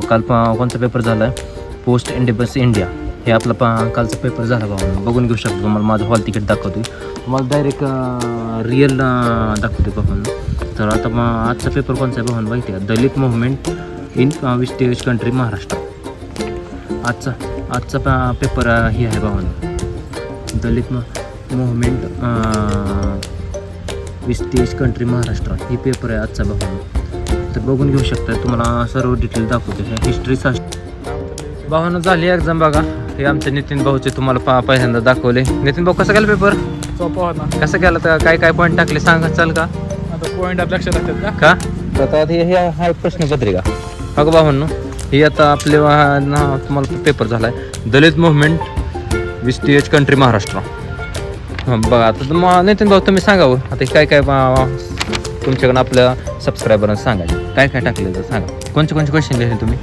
काल कोणता पेपर झाला आहे, पोस्ट इंडिपेंडन्स इंडिया हे आपला कालचा पेपर झाला भाऊ. बघून घेऊ शकतो. तुम्हाला माझं हॉल तिकीट दाखवतो, तुम्हाला डायरेक्ट रिअल दाखवते भाऊ. तर आता आजचा पेपर कोणता आहे भाऊ माहिती आहे का? Dalit movement in western country Maharashtra. आजचा पेपर हे आहे भाऊ, Dalit movement western country Maharashtra ही पेपर आहे आजचा भाऊ. तर बघून घेऊ शकता. तुम्हाला सर्व डिटेल दाखवते. हिस्ट्री भावानं झाली एक्झाम बघा. हे आमचे नितीन भाऊचे तुम्हाला पहिल्यांदा दाखवले. नितीन भाऊ कसा गेला पेपर? सोपा होता. कसं गेला? तर काय पॉईंट टाकले सांगा चाल का? आता पॉईंट लक्षात राहतात का? आता हे हा प्रश्नपत्रिका बघा भावांनो. ही आता आपले तुम्हाला पेपर झाला आहे Dalit movement western country Maharashtra. बघा आता नितीन भाऊ तुम्ही सांगावं आता काय तुमच्याकडनं आपल्या सबस्क्रायबरांना सांगायचं काय टाकलं तर सांगा. कोणते क्वेश्चन लिहिले तुम्ही?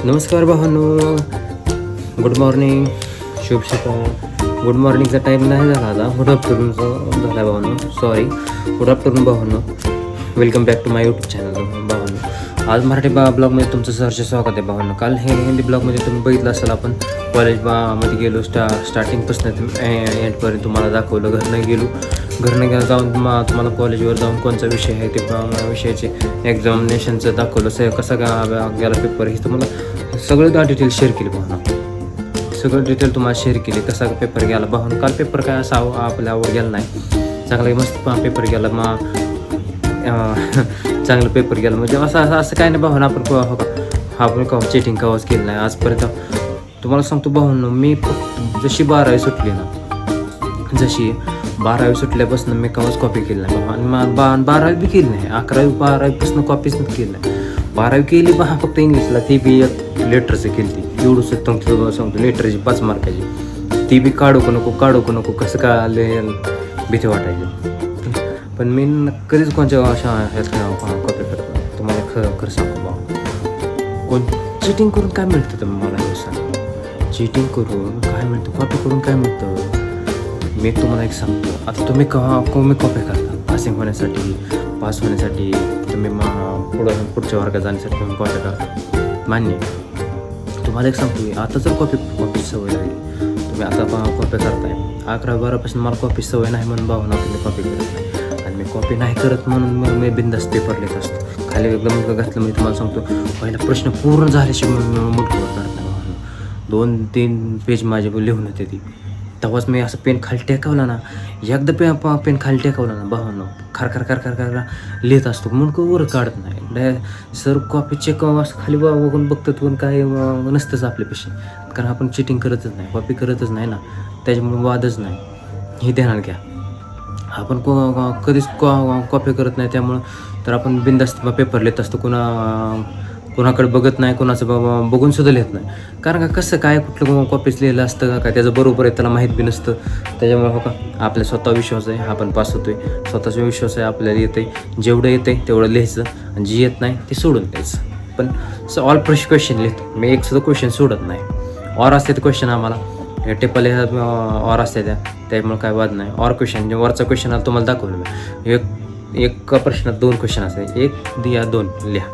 नमस्कार भावांनो, गुड मॉर्निंग, शुभ सकाळ. गुड मॉर्निंगचा टाईम नाही झाला आता, गुड आफ्टरनूनचा झाला भावांनो. सॉरी, गुड आफ्टरनून भावांनो. Welcome back to my YouTube channel भावांनो. आज मराठी ब्लॉगमध्ये तुमचं सहर्ष स्वागत आहे भावांनो. काल हे हिंदी ब्लॉगमध्ये तुम्ही बघितलं असाल, आपण कॉलेजमध्ये गेलो. स्टार्टिंगपासून एंडपर्यंत तुम्हाला दाखवलं. घरनं जाऊन तुम्हाला कॉलेजवर जाऊन कोणता विषय आहे ते विषयाचे एक्झामिनेशनचं दाखवलं. कसा गेला पेपर हे तुम्हाला सगळं डिटेल शेअर केली भावना. सगळं डिटेल तुम्हाला शेअर केली कसा पेपर गेला भावना. काल पेपर काय असा आपल्या आवड गेला नाही. चांगला मस्त पेपर गेला चांगलं पेपर गेलं म्हणजे असं काय नाही भावना. आपण चीटिंग कवाच केलं नाही आजपर्यंत. तुम्हाला सांगतो भावना, मी जशी 12वी सुटली ना, जशी 12वी सुटल्यापासून मी कवाच कॉपी केली नाही बाबा. आणि 12वी बी केली नाही. 11वी 12वीपासून कॉपीच केली नाही. 12वी केली फक्त इंग्लिशला. ती बी लेटरचं केली. ती एवढंच तुमचं सांगतो, लेटरची 5 मार्काची. ती बी काढू का नको कसं काय भीती वाटायची. पण मी कधीच कोणत्या अशा कॉपी करत नाही. तुम्हाला खरं सांगतो बाबा, कोण चिटिंग करून काय मिळतं तुम्ही मला हे सांगा. चिटिंग करून काय मिळतं, कॉपी करून काय मिळतं? मी तुम्हाला एक सांगतो. आता तुम्ही कॉपी करता पास होण्यासाठी तुम्ही पुढच्या वर्गात जाण्यासाठी तुम्ही कॉपी करता, मान्य. तुम्हाला एक सांगतो मी, आता जर कॉपी सवय लागली, तुम्ही आता कॉपी करताय. 11-12पासून मला कॉपी सवय नाही म्हणून भावना तुम्ही कॉपी करत नाही. आणि मी कॉपी नाही करत म्हणून मग मी बिंदास पेपर लिहित असतो. खाली एकदम घातलं मी तुम्हाला सांगतो, पहिला प्रश्न पूर्ण झाल्याशिवाय मुठवर करत नाही भावना. 2-3 पेज माझे लिहून येते ती. तेव्हाच मी असं पेन खाली टेकवला ना, एकदा पेन खाली टेकवला ना भावना, खर लिहित असतो म्हणून वर काढत नाही. सर कॉपी चेक असं खाली बघून बघतात पण काय नसतंच आपल्यापेक्षा. कारण आपण चिटिंग करतच नाही, कॉपी करतच नाही ना, त्याच्यामुळे वादच नाही. हे ध्यानात घ्या. आपण कधीच कॉपी करत नाही. त्यामुळं तर आपण बिनधास्त पेपर लिहित असतो. कोणाकडे बघत नाही, कोणाचं बघून सुद्धा लिहित नाही. कारण का कसं काय कुठलं कॉपीच लिहिलं असतं का त्याचं बरोबर आहे त्याला माहीत बी नसतं. त्याच्यामुळे हो का आपल्या स्वतः विश्वास आहे, आपण पास होतोय. स्वतःचा विश्वास आहे, आपल्याला येतं आहे. जेवढं येतं आहे तेवढं लिहायचं आणि जे येत नाही ते सोडून द्यायचं. पण ऑल क्वेश्चन लिहितो मी, एक सुद्धा क्वेश्चन सोडत नाही. ऑर असते ते क्वेश्चन आम्हाला टेपल ऑर असते त्यामुळे काय वाद नाही. ऑर क्वेश्चन वरचा क्वेश्चन आला तुम्हाला दाखवलं मी. एक प्रश्नात 2 क्वेश्चन असते, 1 या 2 लिहा.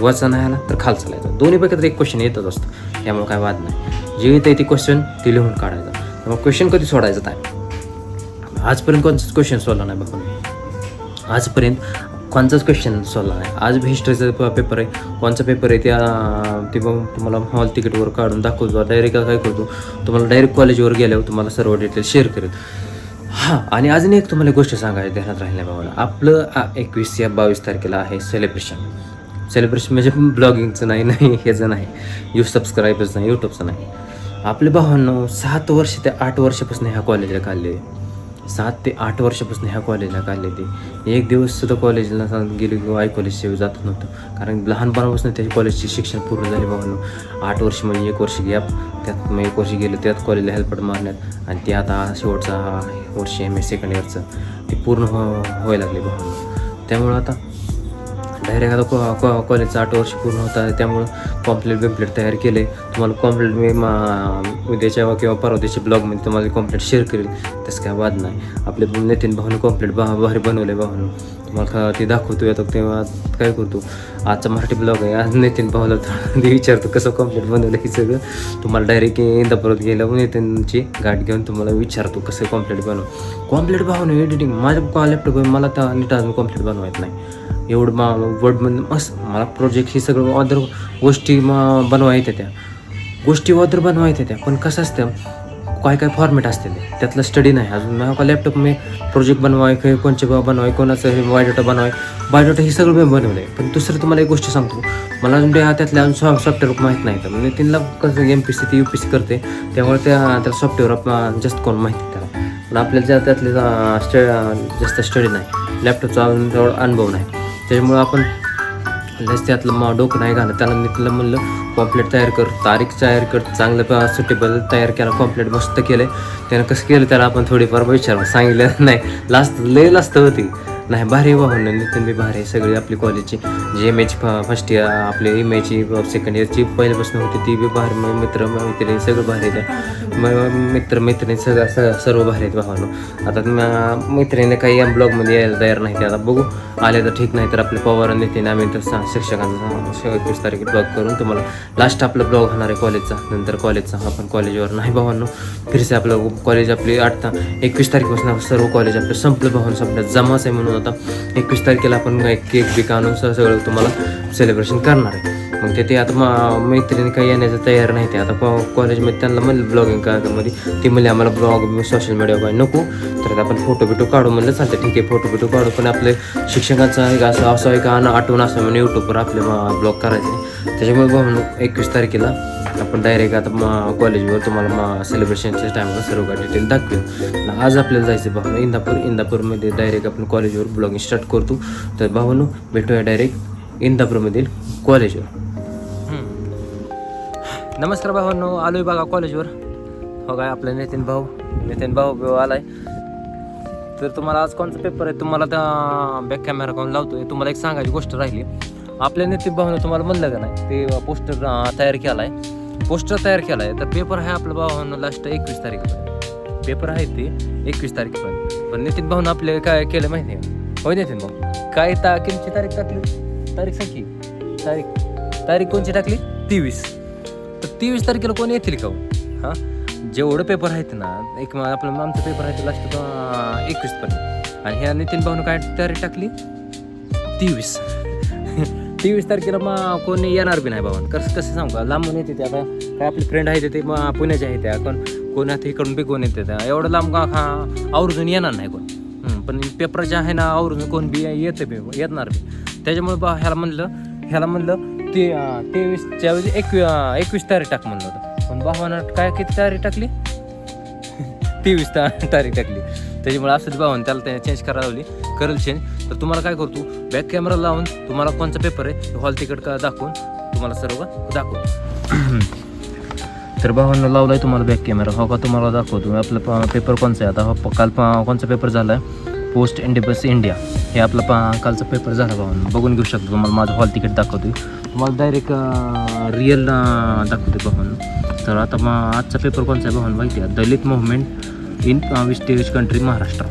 वरचा नाही आला तर खालचा लिहायचा. दोन्हीपैकी तर एक क्वेश्चन येतच असतो. त्यामुळे काय वाद नाही. जे येतं ते क्वेश्चन ते लिहून काढायचं. त्यामुळे क्वेश्चन कधी सोडायचं नाही. आजपर्यंत कोणताच क्वेश्चन सोडला नाही बघा. आजपर्यंत कोणताच क्वेश्चन सोडला नाही. आज हिस्ट्रीचा पेपर आहे. कोणचा पेपर आहे ते तुम्हाला हॉल तिकीटवर काढून दाखवतो. डायरेक्ट काय करतो, तुम्हाला डायरेक्ट कॉलेजवर गेल्यावर तुम्हाला सर्व डिटेल शेअर करेल. हां, आणि अजून एक तुम्हाला गोष्ट सांगायची ध्यानात राहिल्या बाबाला. आपलं 21 या 22 तारखेला आहे सेलिब्रेशन म्हणजे ब्लॉगिंगचं नाही ह्याचं नाही, सबस्क्रायबर्स नाही, यूट्यूबचं नाही. आपले भावांनो 7 वर्ष ते 8 वर्षापासून ह्या कॉलेजला काढले. 7 ते 8 वर्षापासून ह्या कॉलेजला काढले. ते एक दिवस सुद्धा कॉलेजला गेले किंवा कॉलेजशिवाय जात नव्हतं. कारण लहानपणापासून त्याच्या कॉलेजचे शिक्षण पूर्ण झाले भावांनो. 8 वर्ष म्हणजे 1 वर्ष गॅप, त्यात मग 1 वर्ष गेलं, त्यात कॉलेजला हेल्पट मारण्यात. आणि ते आता शेवटचा वर्ष MA सेकंड इयरचं ते पूर्ण व्हायला लागले भावांनो. त्यामुळं आता डायरेक्ट आता कॉलेजचं 8 वर्ष पूर्ण होत आहे, त्यामुळं कॉम्प्लेट तयार केले. तुम्हाला कॉम्प्लेट मी उद्याच्या किंवा परवाच्या ब्लॉगमध्ये तुम्हाला कॉम्प्लेट शेअर करेल, तसं काय वाद नाही. आपले नितीन भाऊने कॉम्प्लेट भारी बनवले भाऊनं, तुम्हाला ते दाखवतो येतो. तेव्हा काय करतो, आजचा मराठी ब्लॉग आहे, आज नितीन भाऊला ते विचारतो कसं कॉम्प्लेट बनवलं हे सगळं. तुम्हाला डायरेक्ट इंदापुरात गेल्यावर नितीनची गाठ घेऊन तुम्हाला विचारतो कसं कॉम्प्लेट कॉम्प्लेट भाऊने एडिटिंग माझ्या लॅपटॉप मला त्या नीट अजून कॉम्प्लेट बनवायचं नाही. एवढं वर्डमध्ये मस्त मला प्रोजेक्ट हे सगळं अदर गोष्टी बनवायच्या त्या गोष्टी अदर बनवायच्या त्या, पण कसं असतं काय फॉर्मॅट असते त्यातलं स्टडी नाही अजून. माझ्या लॅपटॉप मी प्रोजेक्ट बनवाय कोणचे बनवाय, कोणाचं हे बायोडाटा बायोडाटा हे सगळं मी बनवलं आहे. पण दुसरं तुम्हाला एक गोष्ट सांगतो, मला अजून त्यातल्या अजून सॉफ्टवेअर माहीत नाही. तर म्हणजे त्यांना कसं MPC ते UPC करते, त्यामुळे त्याला सॉफ्टवेअर जास्त कोण माहिती त्याला. पण आपल्याला त्यातले जास्त स्टडी नाही, लॅपटॉपचा अजून तेवढा अनुभव नाही, त्याच्यामुळं आपण त्यातलं डोकं नाही घालत. त्याला नितीनला म्हणलं कॉम्प्लेट तयार कर, तारीख तयार कर, चांगलं सुटेबल तयार केला, कॉम्प्लेट मस्त केलं. त्यानं कसं केलं त्याला आपण थोडीफार विचार सांगितलं नाही, लास्ट होती नाही. भारी वाहन नितीन बी भारी, सगळी आपली कॉलेजची जी MH फर्स्ट इयर आपली MAची सेकंड इयरची पहिल्यापासून होती ती बी भारी. मित्र सगळं भारी आहे, मित्र सगळं सर्व भारी आहेत भावानं. आता मैत्रिणीने काही ब्लॉगमध्ये यायला तयार नाही, आता बघू आले तर ठीक, नाही तर आपल्या पवार नितीन आम्ही तर शिक्षकांचा 21 तारीख ब्लॉग करून तुम्हाला लास्ट आपला ब्लॉग होणार आहे कॉलेजचा. नंतर कॉलेजचा आपण कॉलेजवर नाही भावांनो, फिरसे आपलं कॉलेज आपली 21 तारखेपासून सर्व कॉलेज आपलं संपलं भावानं, संपलं जमाच आहे. म्हणून आता 21 तारखेला आपण केक बिक आणून सगळं तुम्हाला सेलिब्रेशन करणार आहे. मग ते आता मैत्रिणी काही येण्याचं तयार नाही. ते आता कॉलेजमध्ये त्यांना म्हणलं ब्लॉगिंग मध्ये, ते म्हणले आम्हाला ब्लॉग सोशल मीडियावर काय नको, तर आपण फोटो काढू म्हणलं. चालतं ठीक आहे, फोटो काढू, पण आपले शिक्षकांचा एक असं आहे का आठवण असं म्हणून यूट्यूबवर आपले ब्लॉग करायचे. त्याच्यामुळे म्हणून 21 तारखेला आपण डायरेक्ट आता कॉलेजवर तुम्हाला सेलिब्रेशनच्या टाईमला सर्व डिटेल दाखवेल. आज आपल्याला जायचं भावना इंदापूरमध्ये डायरेक्ट आपण कॉलेजवर ब्लॉगिंग स्टार्ट करतो. तर भावांनो भेटूया डायरेक्ट इंदापूरमधील कॉलेजवर. नमस्कार भावांनो, आलोय बघा कॉलेजवर. हो काय आपला नितीन भाऊ आलाय. तर तुम्हाला आज कोणता पेपर आहे तुम्हाला त्या बॅक कॅमेरा करून लावतोय. तुम्हाला एक सांगायची गोष्ट राहिली, आपल्या नितीन भाऊनं तुम्हाला म्हणलं का नाही, ते पोस्टर तयार केला आहे. तर पेपर आहे आपलं भावानं लास्ट 21 तारखेपर्यंत पेपर आहे, ते 21 तारखेपर्यंत. पण नितीन भाऊनं आपले काय केलं माहिती आहे होय नितीन भाऊ, काय किमची तारीख टाकली, तारीख कोणची टाकली 23. तर 23 तारखेला कोण येतील का हां, जेवढं पेपर आहेत ना, एक आपलं आमचं पेपर आहे लास्ट 21 पर्यंत, आणि ह्या नितीन भाऊनं काय तारीख टाकली 23 तारखेला मग कोणी येणार बी नाही बाबा. कसं सांगू का, लांबून येते ते. आता काय आपले फ्रेंड आहेत ते पुण्याचे आहेत त्या, कोण आता इकडून बी कोण येते त्या, एवढं लांब आवर्जून येणार नाही कोण. पण पेपर जे आहे ना आवर्जून कोण बी येणार बी. त्याच्यामुळे ह्याला म्हणलं ते 23च्या वेळी 21 तारीख टाक म्हणलं होतं. पण भावानं काय किती तारीख टाकली 23 तारीख टाकली. त्याच्यामुळे असंच भावानं त्याला ते चेंज करायला करेल चेंज. तर तुम्हाला काय करतो, बॅक कॅमेरा लावून तुम्हाला कोणचा पेपर आहे हॉल तिकीट दाखवून तुम्हाला सर्व दाखवतो. तर भावांना लावला आहे तुम्हाला बॅक कॅमेरा. हो का, तुम्हाला दाखवतो आपला पेपर कोणचा आहे. आता काल कोणचा पेपर झाला आहे, पोस्ट इंडिपेंडन्स इंडिया, हे आपला कालचा पेपर झाला भावांना. बघून घेऊ शकतो, तुम्हाला माझं हॉल तिकीट दाखवतो, तुम्हाला डायरेक्ट रिअल दाखवतो भावांना. तर आता आजचा पेपर कोणचा आहे भावांना माहिती आहे, Dalit movement in western country Maharashtra.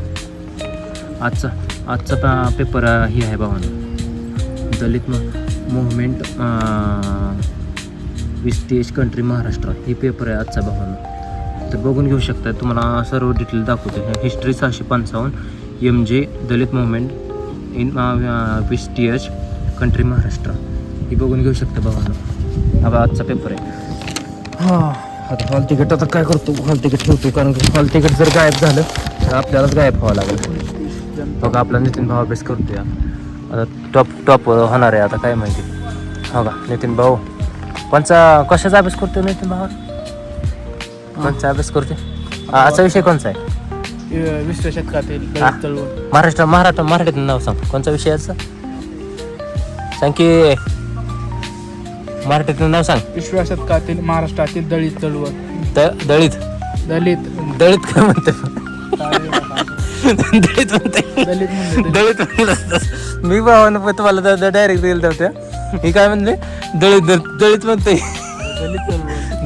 आजचा पेपर हे आहे भावांना, Dalit movement western country Maharashtra, ही पेपर आहे आजचा भावांना. तर बघून घेऊ शकता, तुम्हाला सर्व डिटेल दाखवतो. History 655 MJ Dalit movement in western country Maharashtra, ही बघून घेऊ शकता भावांना. आता आजचा पेपर आहे. आता हॉल तिकीट आता काय करतो, हॉल तिकीट ठेवतो, कारण की हॉल तिकीट जर गायब झालं तर आपल्यालाच गायब व्हावं लागेल. बघा आपला नितीन भाऊ अभ्यास करतो या, आता टॉप होणार आहे आता काय माहिती. हो का नितीन भाऊ कशाचा अभ्यास करतो नितीन भाऊ, कोणचा अभ्यास करतो, आजचा विषय कोणचा आहे, 20व्या शतकातील मराठीतून नाव सांग, कोणचा विषय याचा सांग की, मराठीतून नाव सांग. 20व्या शतकातील महाराष्ट्रातील दलित चळवळ. दलित काय म्हणते, दलित म्हणते मी भावानं पण तुम्हाला डायरेक्ट दिलं होत्या मी काय म्हणले दळीत म्हणते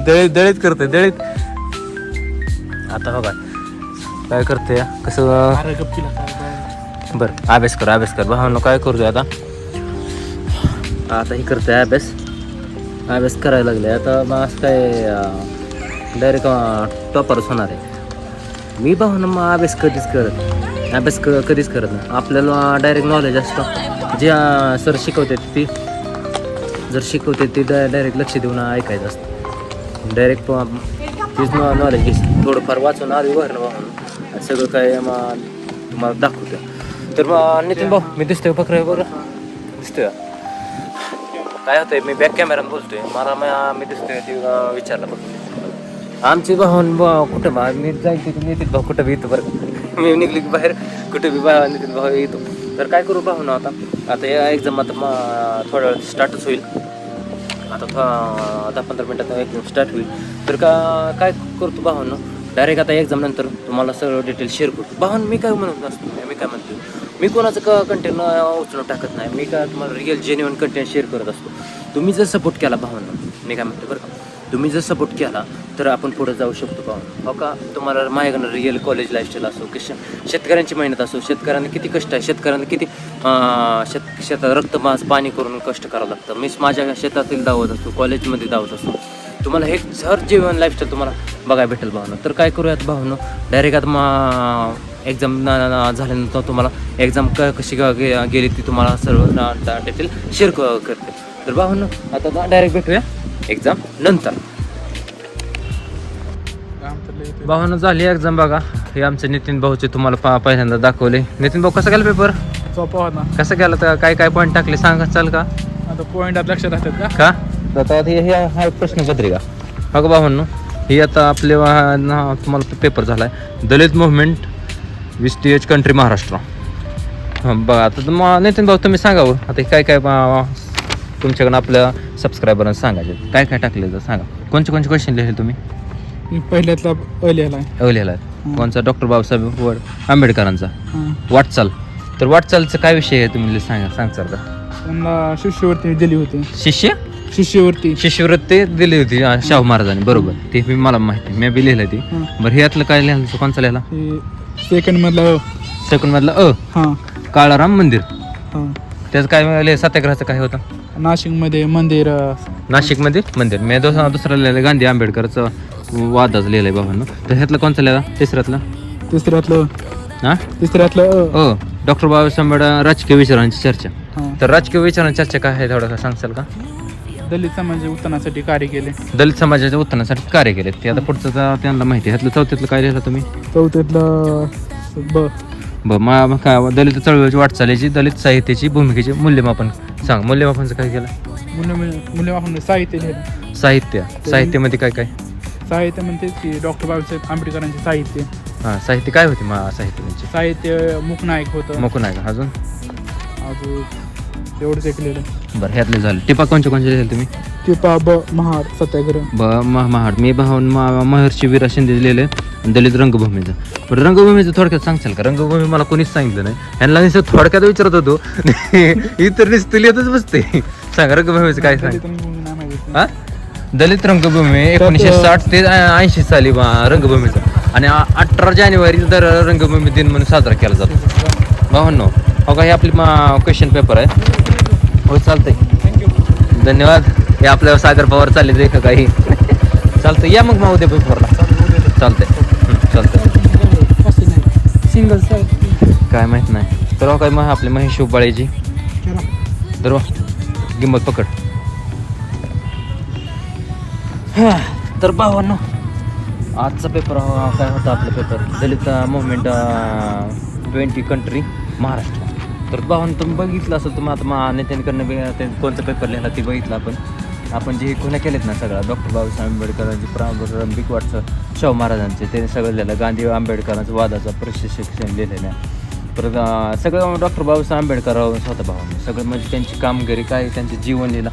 दळीत करते दळीत. आता बघा काय करते कसं. बरं अभ्यास कर भावानं काय करतोय आता ही करते अभ्यास करायला लागले. आता मग असं काय डायरेक्ट टॉपरच होणार आहे. मी भावना मग अभ्यास कधीच करत नाही. आपल्याला डायरेक्ट नॉलेज असतं जे सर शिकवते ती डायरेक्ट लक्ष देऊन ऐकायचं असतं. डायरेक्ट तीच नॉलेज घ्यायचं थोडंफार वाचून आधी भरणं वाहून सगळं काय मग तुम्हाला दाखवतं. तर मग नितीन भाऊ मी दिसतोय बकरा बरं दिसतोय काय होतंय. मी बॅक कॅमेरात बोलतोय मला मी दिसतोय ते विचारलं बघ. आमचे भाऊन कुठं मी जाईल तिथे नितीन भाऊ कुठं बी येतो बरं मी निघली बाहेर कुठं बी नितीन भाऊ येतो. तर काय करू भाऊ ना आता या एक्झाम आता थोड्या वेळ स्टार्टच होईल. आता 10-15 मिनटात एक्झाम स्टार्ट होईल. तर काय करतो भावांनो डायरेक्ट आता एक्झाम नंतर तुम्हाला सगळं डिटेल शेअर करतो. भावांनो मी काय म्हणत नसतो मी काय म्हणतो मी कोणाचं कंटेंट उचलून टाकत नाही. मी काय तुम्हाला रिअल जेन्युइन कंटेंट शेअर करत असतो. तुम्ही जर सपोर्ट केला भावांनो मी काय म्हणतो बरं का तुम्ही जर सपोर्ट केला तर आपण पुढे जाऊ शकतो भावांनो. हो का तुम्हाला माझ्याकडनं रिअल कॉलेज लाईफस्टाईल असो की शेतकऱ्यांची मेहनत असो. शेतकऱ्यांना किती कष्ट आहे शेतकऱ्यांना किती शेतात रक्त मांस पाणी करून कष्ट करावं लागतं. मीच माझ्या शेतातील दावत असतो कॉलेजमध्ये दावत असतो. तुम्हाला हे हर जीवन लाईफस्टाईल तुम्हाला बघायला भेटेल भावनो. तर काय करूयात भावनो डायरेक्ट आता एक्झाम झाल्यानंतर तुम्हाला एक्झाम कशी गेली ती तुम्हाला सर्व डिटेल शेअर करते. तर भावनो आता डायरेक्ट भेटूया एक्झाम नंतर. भावनो झाली एक्झाम बघा. हे आमचे नितीन भाऊचे तुम्हाला पहिल्यांदा दाखवले. नितीन भाऊ कसा गेला पेपर सोपा होता. कसं गेला तर काय पॉईंट टाकले सांगा चाल का. आता पॉईंट लक्षात राहतात का आता हे हा प्रश्नपत्रिका बघा भावांनो. ही आता आपले तुम्हाला पेपर झाला आहे दलित मुव्हमेंट 20 कंट्री महाराष्ट्र. हां बघा आता नितीन भाऊ तुम्ही सांगावं आता काय तुमच्याकडनं आपल्या सबस्क्रायबरांना सांगायचे काय टाकले तर सांगा. कोणते क्वेश्चन लिहिले तुम्ही. पहिल्यातला लिहिला आहे कोणचा डॉक्टर बाबासाहेब आंबेडकरांचा वाटचाल. तर वाटचालचं काय विषय आहे तुम्ही सांगाल का. त्यांना शिष्यवृत्ती दिली होती. शिष्यवृत्ती दिली होती शाहू महाराजांनी बरोबर. ते मला माहिती मी बी लिहिलं ती. बरं हे यातलं काय लिहिलं कोणचा लिहिला. सेकंड मधला काळाराम मंदिर. त्याचं काय सत्याग्रहाचं काय होतं. नाशिकमध्ये मंदिर मी दुसरा लिहिलं गांधी आंबेडकरचं वादाच लिहिलंय बाबांनो. तर ह्यातलं कोणचं लिहिला तिसऱ्यातलं डॉक्टर बाबासाहेब राजकीय विचारांची चर्चा. तर राजकीय विचारांची चर्चा काय आहे थोडं सांगशाल का. दलित समाजाच्या उत्थानासाठी कार्य केले. दलित समाजाच्या उत्थानासाठी कार्य केले ते आता पुढचं त्यांना माहिती आहे. ह्यातलं चौथ्यातलं काय लिहिलं तुम्ही. चौथ्यातलं दलित चळवळीची वाटचालीची दलित साहित्याची भूमिकेचे मूल्यमापन सांग. मूल्यमापनचं काय केलं. मूल्यमापन साहित्यामध्ये काय साहित्य म्हणते की डॉक्टर बाबासाहेब आंबेडकरांचे साहित्य. साहित्य काय होते साहित्य मुकनायक होतं. अजून एवढंच एक लिहिलं. बरं ह्यातले झालं. टिपा कोणचे लिहिले तुम्ही. टिपा महाड सत्याग्रह महाड मी भाऊन महर्षी विरा शिंदे लिहिले. दलित रंगभूमीचं. पण रंगभूमीचं थोडक्यात सांगशाल का. रंगभूमी मला कोणीच सांगितलं नाही. ह्यांना नुसतं थोडक्यात विचारत होतो इतर नुसतं लिहितच बसते. सांगा रंगभूमीचं काय सांग. दलित रंगभूमी 1960 ते 80 साली रंगभूमीचा आणि 18 जानेवारी दर रंगभूमी दिन म्हणून साजरा केला जातो भावांनो. हो का हे आपली क्वेश्चन पेपर आहे. हो चालतंय धन्यवाद. हे आपल्या सागर पवार चालले का काही चालतं या मग उद्या पेपरला चालतंय सिंगल काय माहित नाही. तर काय मग आपले महेश शिवबाळेची तर गिंमत पकड. तर भावांनो आजचा पेपर काय होता आपला पेपर दलित मुव्हमेंट 20 कंट्री महाराष्ट्र. तर भावांनो तुम्ही बघितलं असेल तुम्ही आता नेत्यांकडनं कोणता पेपर लिहिला ते बघितलं आपण जे खुन्या केलेत ना सगळ्या डॉक्टर बाबासाहेब आंबेडकरांची प्रारंभिक वाटचाल शाहू महाराजांचे ते सगळं लिहिलं. गांधी आंबेडकरांचं वादाचा प्रशिक्षण लिहिलेलं आहे. परत सगळं डॉक्टर बाबासाहेब आंबेडकरांवर स्वतः भावांनी सगळं म्हणजे त्यांची कामगिरी काय त्यांचे जीवन लिहिलं.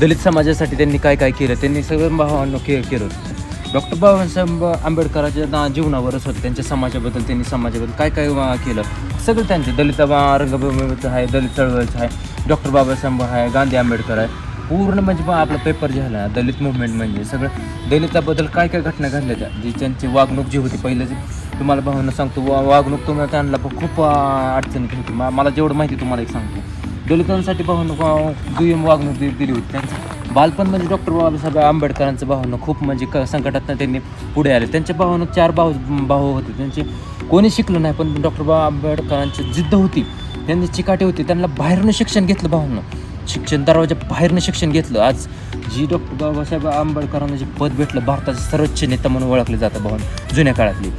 दलित समाजासाठी त्यांनी काय केलं त्यांनी सगळं भावांनो केलं. डॉक्टर बाबासाहेब आंबेडकरांच्या जीवनावरच होतं, त्यांच्या समाजाबद्दल, त्यांनी समाजाबद्दल काय काय केलं सगळं त्यांचे. दलित रंगभूमीचं आहे, दलित चळवळीचं आहे, डॉक्टर बाबासाहेब आहे, गांधी आंबेडकर आहे, पूर्ण म्हणजे आपला पेपर झाला दलित मुवमेंट म्हणजे सगळं दलिताबद्दल काय काय घटना घडल्या त्या, जी त्यांची वागणूक जी होती पहिलं जी तुम्हाला भावना सांगतो वागणूक तुम्हाला त्यांना पण खूप अडचणीत होती. मला जेवढं माहिती तुम्हाला एक सांगतो, दलितांसाठी भावना दुय्यम वागणूक दिली होती. त्यांचं बालपण म्हणजे डॉक्टर बाबासाहेब आंबेडकरांचं भावना खूप म्हणजे संकटातनं त्यांनी पुढे आले. त्यांच्या भावना 4 भाऊ होते, त्यांचे कोणी शिकलं नाही, पण डॉक्टर आंबेडकरांची जिद्द होती, त्यांची चिकाटी होती, त्यांना बाहेरनं शिक्षण घेतलं, भावना शिक्षण दरवाजा बाहेरनं शिक्षण घेतलं. आज जी डॉक्टर बाबासाहेब आंबेडकरांना जे पद भेटलं, भारताचे सर्वोच्च नेता म्हणून ओळखले जातं, भावना जुन्या काळातली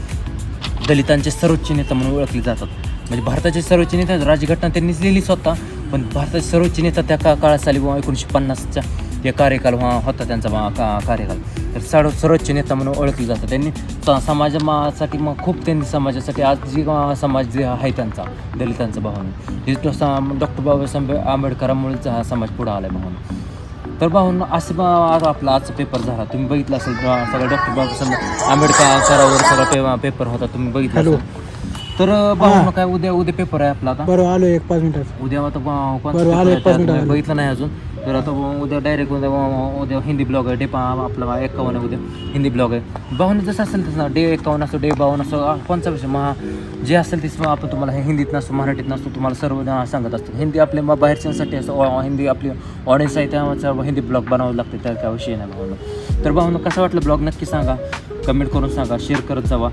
दलितांचे सर्वोच्च नेता म्हणून ओळखले जातात. म्हणजे भारताचे सर्वोच्च नेता, राजघटना त्यांनीच लिहिली स्वतः, पण भारताचे सर्वोच्च नेता त्या काळात साली 1950च्या ते कार्यकाल होता त्यांचा कार्यकाल. तर सर्वोच्च नेता म्हणून ओळखले जातात. त्यांनी समाजासाठी मग खूप त्यांनी समाजासाठी आज जी समाज जे आहे त्यांचा दलितांचा भावना हे डॉक्टर बाबासाहेब आंबेडकरांमुळेच हा समाज पुढे आला आहे भावना. तर भावना असं आज आपला आजचा पेपर झाला, तुम्ही बघितलं असेल सगळं डॉक्टर बाबासाहेब आंबेडकरांवर सगळा पेपर होता, तुम्ही बघितलं असेल. तर भावना काय उद्या पेपर आहे आपला आता, बरं आलो 1-5 मिनिटात. उद्या आता बरं, आलो 1-5 मिनिटात. बघितलं नाही अजून. तर आता उद्या डायरेक्ट उद्या हिंदी ब्लॉग आहे, आपला 51 आहे, उद्या हिंदी ब्लॉग आहे. भावना जसं असेल तसं डे 51 असो, डे 52 असो, कोणचा विषय जे असेल तेच आपण तुम्हाला हे हिंदीत नसतो, मराठीत नसतो, तुम्हाला सर्व सांगत असतो. हिंदी आपल्या बाहेरच्यांसाठी असं हिंदी आपली ऑडियन्स आहे त्याचा हिंदी ब्लॉग बनावं लागते, त्या काय विषय नाही भावना. तर भावना कसं वाटलं ब्लॉग नक्की सांगा, कमेंट करून सांगा, शेअर करत जावा.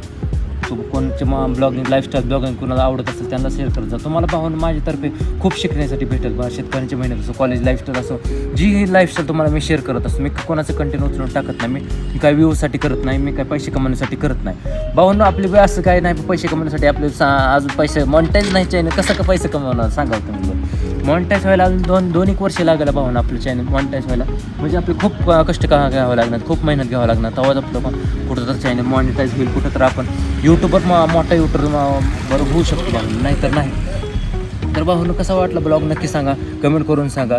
कोणचे ब्लॉगिंग लाईफस्टाईल ब्लॉगिंग कोणाला आवडत असेल त्यांना शेअर करत जा. तुम्हाला पाहून माझ्यातर्फे खूप शिकण्यासाठी भेटेल बा. शेतकऱ्यांची मेहनत असो, कॉलेज लाईफस्टाईल असो, जी लाईफस्टाईल तुम्हाला मी शेअर करत असतो. मी कोणाचं कंटेंट उचलून टाकत नाही, मी काय व्ह्यूसाठी करत नाही, मी काय पैसे कमवण्यासाठी करत नाही भाऊन. आपले असं काय नाही, पैसे कमवण्यासाठी आपले अजून पैसे मॉनिटाईज नाही चॅनल कसं का पैसे कमवणार सांगा तुम्ही. मॉनिटाईज व्हायला अजून 2-1 वर्ष लागलं भाऊन आपलं चॅनल मॉनिटाईज व्हायला. म्हणजे आपले खूप कष्ट घ्यावं लागणार, खूप मेहनत घ्यावं लागणार, तेव्हाच आपलं कुठं तर चॅनल मॉनिटाईज होईल, कुठं तर आपण यूट्यूबर मोठा यूट्यूबर बरोबर होऊ शकतो भाऊ, नाही तर नाही. तर भाऊनं कसा वाटला ब्लॉग नक्की सांगा, कमेंट करून सांगा.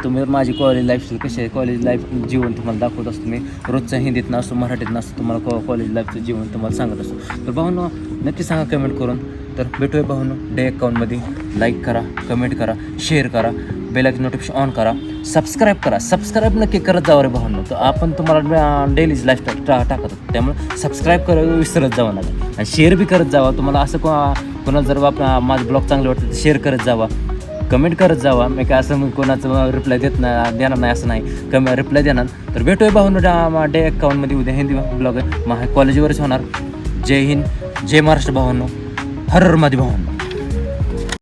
तुम्ही माझी कॉलेज लाईफ कशी आहे, कॉलेज लाईफ जीवन तुम्हाला दाखवत असतो मी. रोजचं हिंदीत नसतो, मराठीत नसतो, तुम्हाला कॉलेज लाईफचं जीवन तुम्हाला सांगत असतो. तर भाऊनं नक्की सांगा कमेंट करून. तर भेटूया भाऊनं डे 51मध्ये. लाईक करा, कमेंट करा, शेअर करा, बेलायकन नोटिफिकेशन ऑन करा, सबस्क्राईब करा. सबस्क्राईब नक्की करत जावं रे भाऊनं. तर आपण तुम्हाला डेलीच लाईफस्टाईल टाकत होतो, त्यामुळे सबस्क्राईब करायला विसरत जावं लागेल. आणि शेअर बी करत जावा. तुम्हाला असं कोणाला जर माझं ब्लॉग चांगलं वाटतं तर शेअर करत जावा, कमेंट करत जावा. मी काय असं कोणाचं रिप्लाय देणार नाही असं नाही, रिप्लाय देणार. तर भेटूया भाऊनं डे 51मध्ये. उद्या हिंदी ब्लॉग आहे, कॉलेजवरच होणार. जय हिंद, जय महाराष्ट्र भावांनो, हर हर महादेव भावांनो.